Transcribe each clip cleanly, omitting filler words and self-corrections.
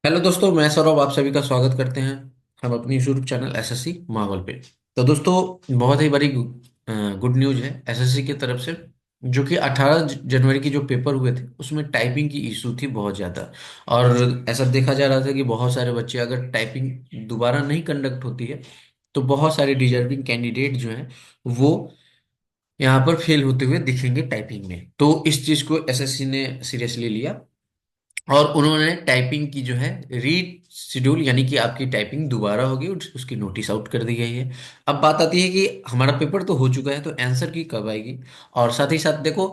Hello दोस्तों, मैं सौरभ आप सभी का स्वागत करते हैं हम अपनी यूट्यूब चैनल एसएससी माहौल पे। तो दोस्तों, बहुत ही बड़ी गुड न्यूज है एसएससी की तरफ से। जो कि 18 जनवरी की जो पेपर हुए थे उसमें टाइपिंग की इशू थी बहुत ज़्यादा। और ऐसा देखा जा रहा था कि बहुत सारे बच्चे, अगर टाइपिंग दोबारा नहीं कंडक्ट होती है तो बहुत सारे डिजर्विंग कैंडिडेट जो हैं वो यहाँ पर फेल होते हुए दिखेंगे टाइपिंग में। तो इस चीज़ को एसएससी ने सीरियसली लिया और उन्होंने टाइपिंग की जो है री शेड्यूल, यानी कि आपकी टाइपिंग दोबारा होगी, उसकी नोटिस आउट कर दी गई है। अब बात आती है कि हमारा पेपर तो हो चुका है, तो आंसर की कब आएगी। और साथ ही साथ देखो,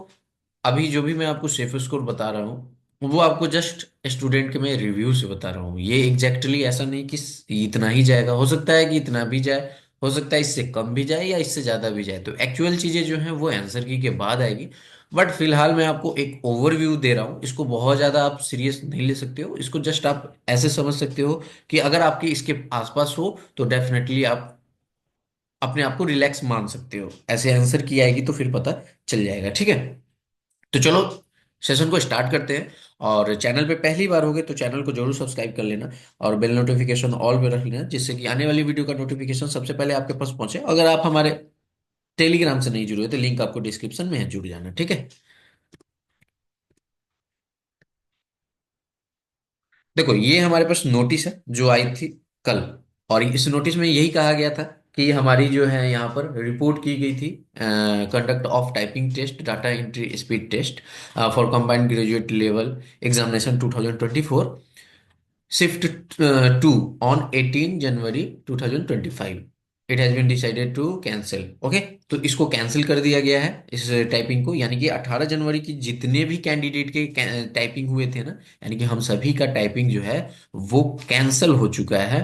अभी जो भी मैं आपको सेफ स्कोर बता रहा हूँ वो आपको जस्ट स्टूडेंट के मैं रिव्यू से बता रहा हूँ। ये एग्जैक्टली ऐसा नहीं कि इतना ही जाएगा, हो सकता है कि इतना भी जाए, हो सकता है इससे कम भी जाए या इससे ज्यादा भी जाए। तो एक्चुअल चीजें जो हैं वो आंसर की के बाद आएगी। बट फिलहाल मैं आपको एक ओवरव्यू दे रहा हूँ, इसको बहुत ज्यादा आप सीरियस नहीं ले सकते हो, इसको जस्ट आप ऐसे समझ सकते हो कि अगर आपके इसके आसपास हो तो डेफिनेटली आप अपने आप को रिलैक्स मान सकते हो। ऐसे आंसर की आएगी तो फिर पता चल जाएगा, ठीक है। तो चलो सेशन को स्टार्ट करते हैं। और चैनल पे पहली बार होगे तो चैनल को जरूर सब्सक्राइब कर लेना और बेल नोटिफिकेशन ऑल पे रख लेना, जिससे कि आने वाली वीडियो का नोटिफिकेशन सबसे पहले आपके पास पहुंचे। अगर आप हमारे टेलीग्राम से नहीं जुड़े हो तो लिंक आपको डिस्क्रिप्शन में है, जुड़ जाना, ठीक है। देखो, ये हमारे पास नोटिस है जो आई थी कल। और इस नोटिस में यही कहा गया था कि हमारी जो है यहाँ पर रिपोर्ट की गई थी conduct of typing test, data entry speed test for combined graduate level examination 2024 shift 2 on 18 January 2025। It has been decided to cancel. Okay, तो इसको कैंसिल कर दिया गया है इस टाइपिंग को, यानी कि 18 जनवरी की जितने भी कैंडिडेट के टाइपिंग हुए थे ना, यानी कि हम सभी का टाइपिंग जो है वो कैंसिल हो चुका है,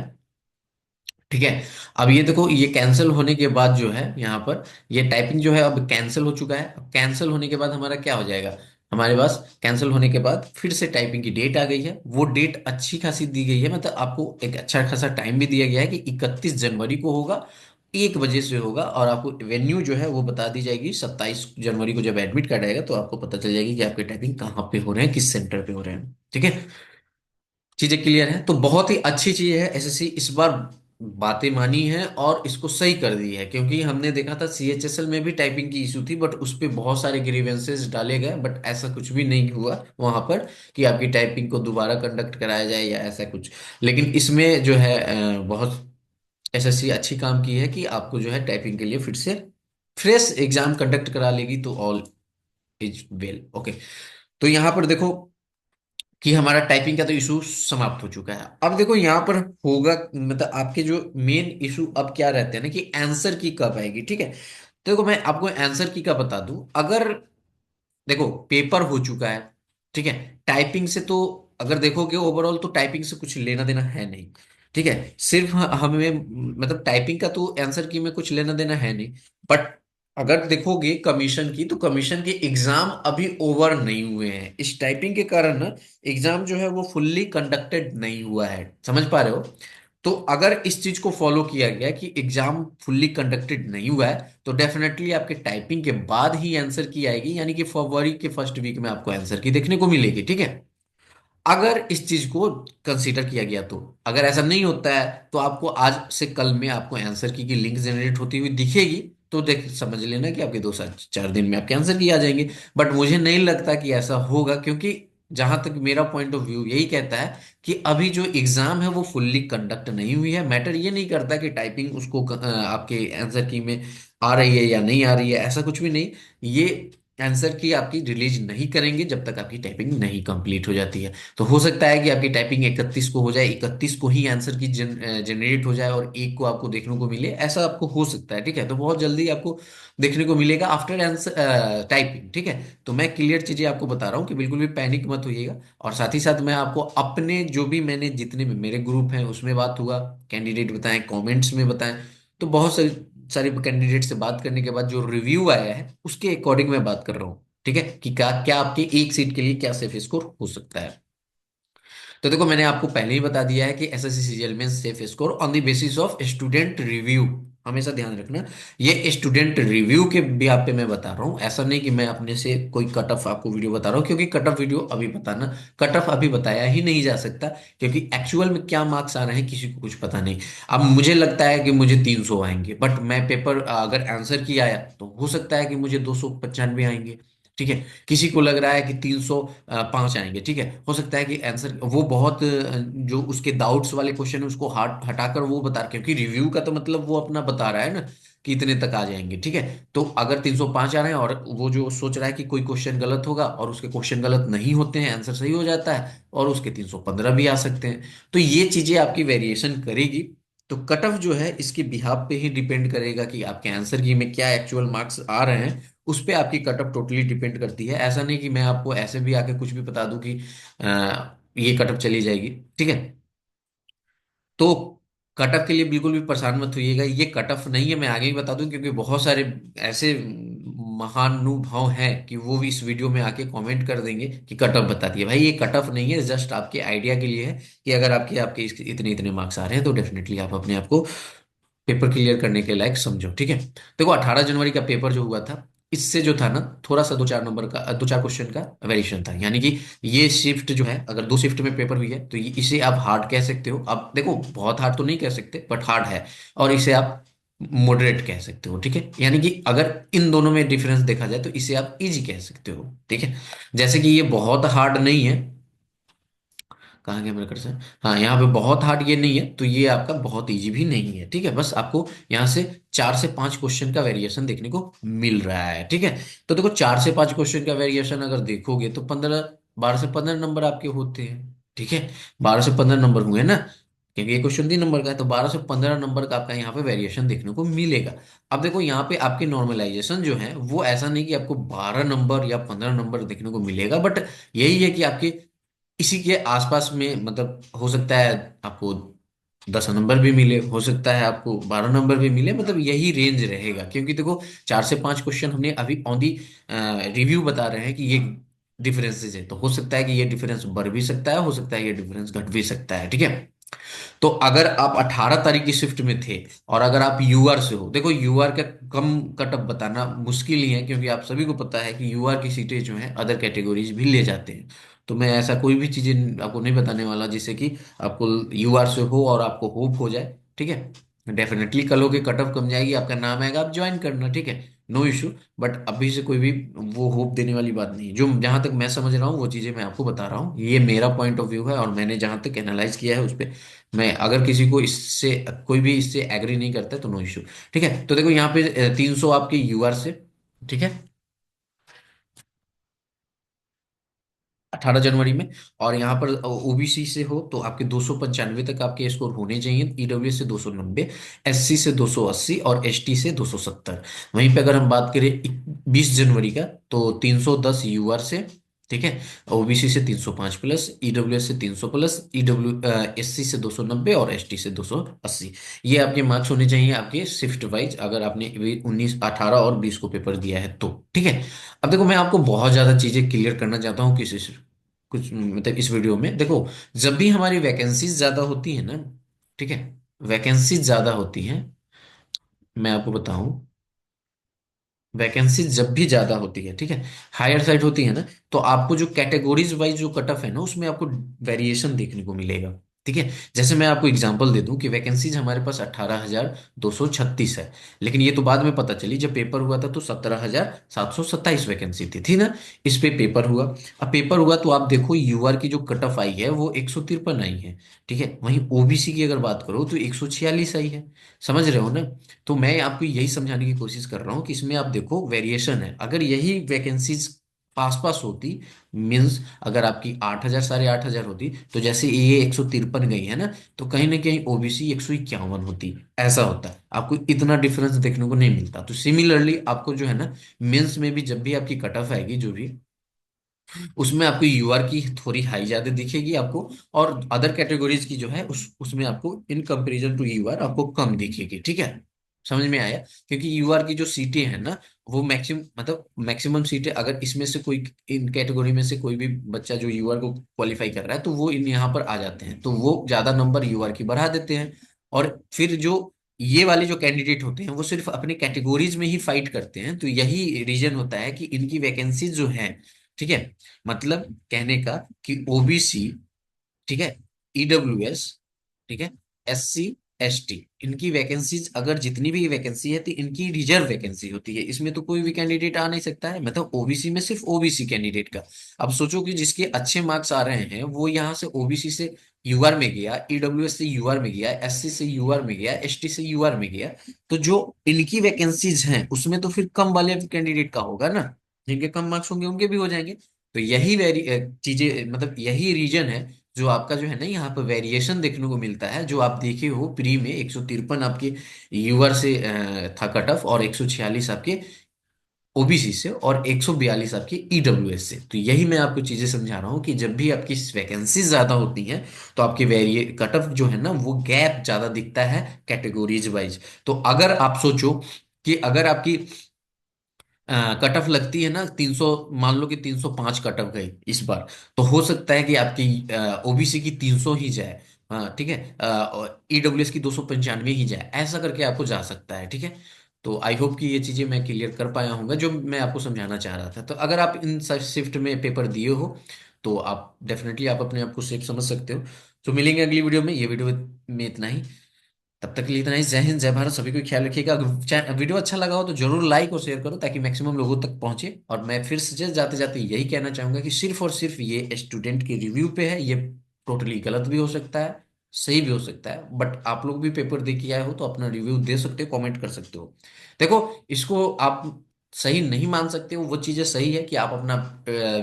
ठीक है। अब ये देखो, ये कैंसिल होने के बाद जो है यहाँ पर ये टाइपिंग जो है अब कैंसिल हो चुका है। अब कैंसिल होने के बाद हमारा क्या हो जाएगा, हमारे पास कैंसिल होने के बाद फिर से टाइपिंग की डेट आ गई है। वो डेट अच्छी खासी दी गई है, मतलब आपको एक अच्छा खासा टाइम भी दिया गया है कि 31 जनवरी को होगा, 1 बजे से होगा। और आपको वेन्यू जो है वो बता दी जाएगी 27 जनवरी को। जब एडमिट कार्ड आएगा तो आपको पता चल जाएगी कि आपके टाइपिंग कहाँ पे हो रहे हैं, किस सेंटर पे हो रहे हैं, ठीक है। चीजें क्लियर है, तो बहुत ही अच्छी चीज है एसएससी इस बार बातें मानी है और इसको सही कर दी है। क्योंकि हमने देखा था सीएचएसएल में भी टाइपिंग की इशू थी, बट उस पे बहुत सारे ग्रीवेंसेस डाले गए, बट ऐसा कुछ भी नहीं हुआ वहां पर कि आपकी टाइपिंग को दोबारा कंडक्ट कराया जाए या ऐसा कुछ। लेकिन इसमें जो है बहुत एसएससी अच्छी काम की है कि आपको जो है टाइपिंग के लिए फिर से फ्रेश एग्जाम कंडक्ट करा लेगी, तो ऑल इज वेल। ओके, तो यहाँ पर देखो कि हमारा टाइपिंग का तो इशू समाप्त हो चुका है। अब देखो यहाँ पर होगा, मतलब आपके जो मेन इशू अब क्या रहते हैं ना कि आंसर की कब आएगी, ठीक है। तो देखो, मैं आपको आंसर की का बता दूं। अगर देखो पेपर हो चुका है, ठीक है, टाइपिंग से तो अगर देखोगे ओवरऑल तो टाइपिंग से कुछ लेना देना है नहीं, ठीक है। सिर्फ हमें मतलब टाइपिंग का तो आंसर की में कुछ लेना देना है नहीं। बट अगर देखोगे कमीशन की, तो कमीशन के एग्जाम अभी ओवर नहीं हुए हैं। इस टाइपिंग के कारण ना एग्जाम जो है वो फुल्ली कंडक्टेड नहीं हुआ है, समझ पा रहे हो। तो अगर इस चीज को फॉलो किया गया कि एग्जाम फुल्ली कंडक्टेड नहीं हुआ है तो डेफिनेटली आपके टाइपिंग के बाद ही आंसर की आएगी, यानी कि फरवरी के फर्स्ट वीक में आपको आंसर की देखने को मिलेगी, ठीक है। अगर इस चीज को कंसीडर किया गया तो, अगर ऐसा नहीं होता है तो आपको आज से कल में आपको आंसर की लिंक जनरेट होती हुई दिखेगी। तो देख समझ लेना कि आपके 2 से 4 दिन में आपके आंसर की आ जाएंगे। बट मुझे नहीं लगता कि ऐसा होगा, क्योंकि जहां तक मेरा पॉइंट ऑफ व्यू यही कहता है कि अभी जो एग्जाम है वो फुल्ली कंडक्ट नहीं हुई है। मैटर ये नहीं करता कि टाइपिंग उसको आपके आंसर की में आ रही है या नहीं आ रही है, ऐसा कुछ भी नहीं। ये आंसर की आपकी रिलीज नहीं करेंगे जब तक आपकी टाइपिंग नहीं कंप्लीट हो जाती है। तो हो सकता है कि आपकी टाइपिंग 31 को हो जाए, 31 को ही आंसर की जनरेट हो जाए और 1 को आपको देखने को मिले, ऐसा आपको हो सकता है, ठीक है। तो बहुत जल्दी आपको देखने को मिलेगा आफ्टर आंसर टाइपिंग, ठीक है। तो मैं क्लियर चीजें आपको बता रहा हूँ कि बिल्कुल भी पैनिक मत होइएगा। और साथ ही साथ मैं आपको अपने जो भी मैंने जितने भी मेरे ग्रुप हैं उसमें बात हुआ, कैंडिडेट बताएं, कमेंट्स में बताएं, तो बहुत सारी सारे कैंडिडेट से बात करने के बाद जो रिव्यू आया है उसके अकॉर्डिंग मैं बात कर रहा हूँ, ठीक है, कि क्या क्या आपके एक सीट के लिए क्या सेफ स्कोर हो सकता है। तो देखो, मैंने आपको पहले ही बता दिया है कि एसएससी सीजीएल में safe score on the basis of student review, हमेशा ध्यान रखना। ये स्टूडेंट रिव्यू के बिहाफ पे मैं बता रहा हूँ, ऐसा नहीं कि मैं अपने से कोई कट ऑफ आपको वीडियो बता रहा हूँ, क्योंकि कट ऑफ वीडियो अभी बताना, कट ऑफ अभी बताया ही नहीं जा सकता, क्योंकि एक्चुअल में क्या मार्क्स आ रहे हैं किसी को कुछ पता नहीं। अब मुझे लगता है कि मुझे 300 आएंगे, बट मैं पेपर अगर आंसर की आया तो हो सकता है कि मुझे 295 आएंगे। ठीक है। किसी को लग रहा है कि 305 आएंगे। ठीक है, हो सकता है कि आंसर वो बहुत जो उसके डाउट्स वाले क्वेश्चन है उसको हट हटाकर वो बता रहा है, क्योंकि रिव्यू का तो मतलब वो अपना बता रहा है ना कि इतने तक आ जाएंगे। ठीक है। तो अगर 305 आ रहे हैं और वो जो सोच रहा है कि कोई क्वेश्चन गलत होगा, और उसके क्वेश्चन गलत नहीं होते हैं, आंसर सही हो जाता है, और उसके 315 भी आ सकते हैं। तो ये चीजें आपकी वेरिएशन करेगी। तो कट ऑफ जो है इसके बिहाफ पे ही डिपेंड करेगा कि आपके आंसर की में क्या एक्चुअल मार्क्स आ रहे हैं, उस पे आपकी कट ऑफ टोटली डिपेंड करती है। ऐसा नहीं कि मैं आपको ऐसे भी आके कुछ भी बता दूं कि ये कट ऑफ चली जाएगी। ठीक है। तो कट ऑफ के लिए बिल्कुल भी परेशान मत होइएगा, ये कट ऑफ नहीं है, मैं आगे ही बता दूं, क्योंकि बहुत सारे ऐसे महानुभाव हैं कि वो भी इस वीडियो में आके कमेंट कर देंगे कि कट ऑफ बता दिए। भाई ये कट ऑफ नहीं है, जस्ट आपके आइडिया के लिए है कि अगर आपके आपके इतने इतने मार्क्स आ रहे हैं तो डेफिनेटली आप अपने आप को पेपर क्लियर करने के लायक समझो। ठीक है। देखो 18 जनवरी का पेपर जो हुआ था, इससे जो था ना, थोड़ा सा 2-4 नंबर का 2-4 क्वेश्चन का वेरिएशन था। यानी कि ये शिफ्ट जो है, अगर 2 शिफ्ट में पेपर हुई है तो इसे आप हार्ड कह सकते हो। अब देखो बहुत हार्ड तो नहीं कह सकते, बट हार्ड है। और इसे आप मॉडरेट कह सकते हो। ठीक है। यानी कि अगर इन दोनों में डिफरेंस देखा जाए तो इसे आप इजी कह सकते हो। ठीक है। जैसे कि ये बहुत हार्ड नहीं है। कहाँ गया मेरा कर्सर? हाँ, यहाँ पे बहुत हार्ड ये नहीं है, तो ये आपका बहुत इजी भी नहीं है। ठीक है। बस आपको यहाँ से 4 से 5 क्वेश्चन का वेरिएशन देखने को मिल रहा है। ठीक है। तो देखो 4 से 5 क्वेश्चन का वेरिएशन अगर देखोगे तो 12 से 15 नंबर आपके होते हैं। ठीक है। 12 से 15 नंबर हुए ना, क्योंकि ये क्वेश्चन 3 नंबर का है, तो 12 से 15 नंबर का आपका यहाँ पे वेरिएशन देखने को मिलेगा। अब देखो यहाँ पे आपके नॉर्मलाइजेशन जो है वो ऐसा नहीं कि आपको 12 नंबर या 15 नंबर देखने को मिलेगा, बट यही है कि आपके इसी के आसपास में, मतलब हो सकता है आपको 10 नंबर भी मिले, हो सकता है आपको 12 नंबर भी मिले, मतलब यही रेंज रहेगा। क्योंकि देखो 4 से 5 क्वेश्चन हमने अभी ऑन दी रिव्यू बता रहे हैं कि ये डिफरेंसेस है, तो हो सकता है कि ये डिफरेंस बढ़ भी सकता है, हो सकता है ये डिफरेंस घट भी सकता है। ठीक है। तो अगर आप 18 तारीख की शिफ्ट में थे और अगर आप यूआर से हो, देखो यूआर का कम कटअप बताना मुश्किल ही है, क्योंकि आप सभी को पता है कि यूआर की सीटें जो हैं अदर कैटेगरीज भी ले जाते हैं। तो मैं ऐसा कोई भी चीजें आपको नहीं बताने वाला जिससे कि आपको यूआर से हो और आपको होप हो जाए। ठीक है। डेफिनेटली कल होके कट ऑफ कम जाएगी, आपका नाम आएगा, आप ज्वाइन करना। ठीक है। No issue. बट अभी से कोई भी वो होप देने वाली बात नहीं है। जो जहां तक मैं समझ रहा हूँ वो चीजें मैं आपको बता रहा हूँ, ये मेरा पॉइंट ऑफ व्यू है और मैंने जहां तक एनालाइज किया है उस पर, मैं अगर किसी को इससे कोई भी इससे एग्री नहीं करता है तो नो इशू। ठीक है। तो देखो यहाँ पे 300 आपके यूआर से। ठीक है। 18 जनवरी में। और यहाँ पर ओबीसी से हो तो आपके 295 तक आपके स्कोर होने चाहिए, ईडब्ल्यूएस से 290, एससी से 280 और एसटी से 270। वहीं पे अगर हम बात करें 20 जनवरी का, तो 310 यूआर से। ठीक है। ओबीसी से 305 प्लस, ईडब्ल्यूएस से 300 प्लस, एससी से 290 और एसटी से 280। ये आपके मार्क्स होने चाहिए आपके शिफ्ट वाइज, अगर आपने 19 18 और 20 को पेपर दिया है तो। ठीक है। अब देखो मैं आपको बहुत ज्यादा चीजें क्लियर करना चाहता हूँ किसी से कुछ, मतलब इस वीडियो में देखो, जब भी हमारी वैकेंसीज ज्यादा होती है ना, ठीक है, वैकेंसीज ज्यादा होती हैं, मैं आपको बताऊं, वैकेंसी जब भी ज्यादा होती है, ठीक है, हायर साइड होती है ना, तो आपको जो कैटेगरीज वाइज जो कट ऑफ है ना उसमें आपको वेरिएशन देखने को मिलेगा। ठीक है। जैसे मैं आपको एग्जांपल दे दूं कि वैकेंसीज हमारे पास 18,236 है, लेकिन ये तो बाद में पता चली, जब पेपर हुआ था तो 17,727 वैकेंसी थी ना। इस पे पेपर हुआ। अब पेपर हुआ तो आप देखो यूआर की जो कट ऑफ आई है वो 153 आई है। ठीक है। वहीं ओबीसी की अगर बात करो तो 146 आई है। समझ रहे हो ना? तो मैं आपको यही समझाने की कोशिश कर रहा हूँ कि इसमें आप देखो वेरिएशन है, अगर यही वैकेंसीज पास पास होती, मीन्स अगर आपकी 8,000 8,500 होती, तो जैसे ये 153 गई है ना, तो कहीं ना कहीं ओबीसी 151 होती। ऐसा होता है, आपको इतना डिफरेंस देखने को नहीं मिलता। तो सिमिलरली आपको जो है ना, मेंस में भी जब भी आपकी कट ऑफ आएगी जो भी, उसमें आपको यूआर की थोड़ी हाई ज्यादा दिखेगी आपको, और अदर कैटेगरीज की जो है उसमें आपको इन कंपैरिजन टू यूआर आपको कम दिखेगी। ठीक है। समझ में आया? क्योंकि यूआर की जो सीटें हैं ना, वो मैक्सिमम, मतलब मैक्सिमम सीटें, अगर इसमें से कोई, इन कैटेगरी में से कोई भी बच्चा जो यूआर को क्वालिफाई कर रहा है तो वो इन यहाँ पर आ जाते हैं, तो वो ज्यादा नंबर यूआर की बढ़ा देते हैं। और फिर जो ये वाले जो कैंडिडेट होते हैं वो सिर्फ अपने कैटेगरीज में ही फाइट करते हैं, तो यही रीजन होता है कि इनकी वैकेंसीज जो हैं, ठीक है, मतलब कहने का कि ओबीसी, ठीक है, ईडब्ल्यूएस, ठीक है, एससी, एसटी, इनकी वैकेंसीज अगर जितनी भी वैकेंसी है तो इनकी रिजर्व वैकेंसी होती है, इसमें तो कोई भी कैंडिडेट आ नहीं सकता है, मतलब ओबीसी में सिर्फ ओबीसी कैंडिडेट का। अब सोचो कि जिसके अच्छे मार्क्स आ रहे हैं वो यहाँ से ओबीसी से यूआर में गया, ईडब्ल्यूएस से यूआर में गया, एससी से यूआर में गया, एसटी से यूआर में गया, तो जो इनकी वैकेंसीज हैं उसमें तो फिर कम वाले कैंडिडेट का होगा ना, जिनके कम मार्क्स होंगे उनके भी हो जाएंगे। तो यही वेरी चीजें, मतलब यही रीजन है जो आपका जो है ना यहाँ पर वेरिएशन देखने को मिलता है, जो आप देखे हो प्री में 153 आपके यूआर से था कट ऑफ, और 146 आपके ओबीसी से, और 142 आपके ईडब्ल्यूएस से। तो यही मैं आपको चीजें समझा रहा हूँ कि जब भी आपकी वैकेंसी ज्यादा होती हैं तो आपके वेरिए कट ऑफ जो है ना वो गैप ज्यादा दिखता है कैटेगरीज वाइज। तो अगर आप सोचो कि अगर आपकी कट ऑफ लगती है ना 300, मान लो कि 305 कट ऑफ गई इस बार, तो हो सकता है कि आपकी ओबीसी की 300 ही जाए, हाँ ठीक है, और ईडब्ल्यूएस की 295 ही जाए, ऐसा करके आपको जा सकता है, ठीक है। तो आई होप कि ये चीजें मैं क्लियर कर पाया हूँगा जो मैं आपको समझाना चाह रहा था। तो अगर आप इन शिफ्ट में पेपर दिए हो तो आप डेफिनेटली आप अपने आप को सेफ समझ सकते हो। तो मिलेंगे अगली वीडियो में, ये वीडियो में इतना ही। तब तक के लिए इतना ही। जय हिंद, जय भारत, सभी को ख्याल रखिएगा। अगर वीडियो अच्छा लगा हो तो जरूर लाइक और शेयर करो ताकि मैक्सिमम लोगों तक पहुंचे। और मैं फिर से जाते जाते यही कहना चाहूंगा कि सिर्फ और सिर्फ ये स्टूडेंट के रिव्यू पे है, ये टोटली गलत भी हो सकता है, सही भी हो सकता है, बट आप लोग भी पेपर दे के आए हो तो अपना रिव्यू दे सकते हो, कमेंट कर सकते हो। देखो, इसको आप सही नहीं मान सकते हो, वो चीजें सही है कि आप अपना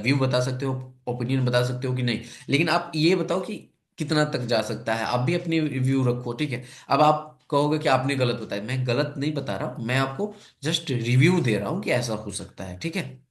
व्यू बता सकते हो, ओपिनियन बता सकते हो कि नहीं, लेकिन आप ये बताओ कि कितना तक जा सकता है, आप भी अपनी व्यू रखो, ठीक है। अब आप कहोगे कि आपने गलत बताया, मैं गलत नहीं बता रहा हूं, मैं आपको जस्ट रिव्यू दे रहा हूं कि ऐसा हो सकता है, ठीक है।